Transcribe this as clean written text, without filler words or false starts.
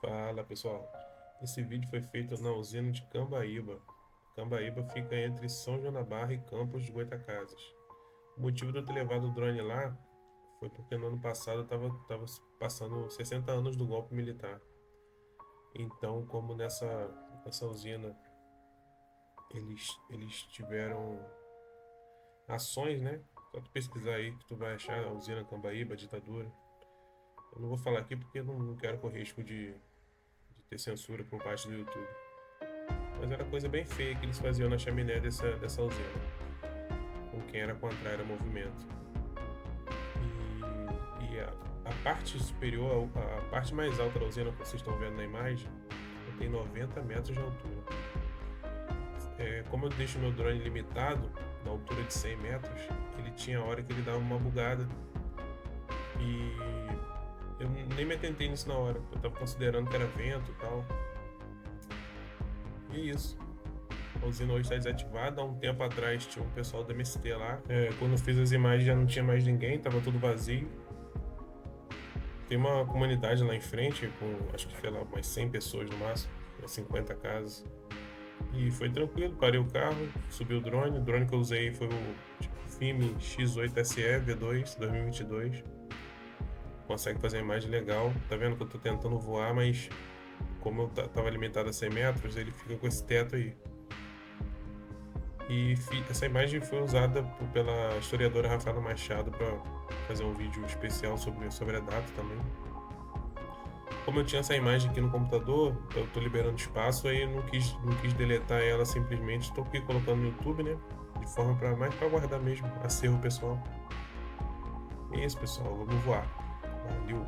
Fala pessoal, esse vídeo foi feito na usina de Cambahyba. Cambahyba fica entre São João da Barra e Campos de Goytacazes. O motivo de eu ter levado o drone lá foi porque no ano passado tava passando 60 anos do golpe militar. Então, como nessa usina eles tiveram ações, né? Só tu pesquisar aí que tu vai achar a usina Cambahyba, ditadura. Eu não vou falar aqui porque eu não quero correr risco de ter censura por parte do YouTube. Mas era coisa bem feia que eles faziam na chaminé dessa usina, com quem era contrário ao movimento. E a parte superior, a parte mais alta da usina, que vocês estão vendo na imagem, tem 90 metros de altura. Como eu deixo meu drone limitado, na altura de 100 metros, ele tinha hora que ele dava uma bugada. E eu nem me atentei nisso na hora, eu estava considerando que era vento e tal. E é isso. A usina hoje está desativada. Há um tempo atrás tinha um pessoal da MST lá. Quando eu fiz as imagens já não tinha mais ninguém, tava tudo vazio. Tem uma comunidade lá em frente com acho que sei lá, umas 100 pessoas no máximo, 50 casas. E foi tranquilo, parei o carro, subi o drone. O drone que eu usei foi o FIME X8SE V2 2022. Consegue fazer uma imagem legal. Tá vendo que eu tô tentando voar, mas como eu tava limitado a 100 metros, ele fica com esse teto aí. E essa imagem foi usada pela historiadora Rafaela Machado para fazer um vídeo especial sobre a data também. Como eu tinha essa imagem aqui no computador, eu tô liberando espaço, aí eu não quis deletar ela simplesmente, estou aqui colocando no YouTube, né? De forma para mais para guardar mesmo, acervo pessoal. E é isso, pessoal, vamos voar. Valeu!